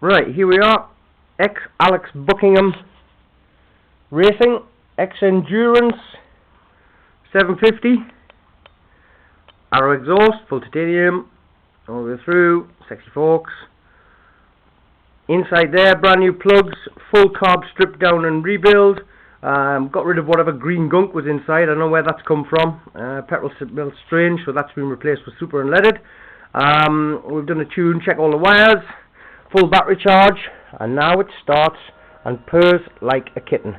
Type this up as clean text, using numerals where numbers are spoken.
Right, here we are. Alex Buckingham Racing, Endurance 750. Arrow exhaust, full titanium, all the way through, sexy forks. Inside there, brand new plugs, full carb stripped down and rebuild. Got rid of whatever green gunk was inside. I don't know where that's come from. Petrol smells strange, so that's been replaced with super unleaded. We've done a tune, check all the wires, full battery charge, and now it starts and purrs like a kitten.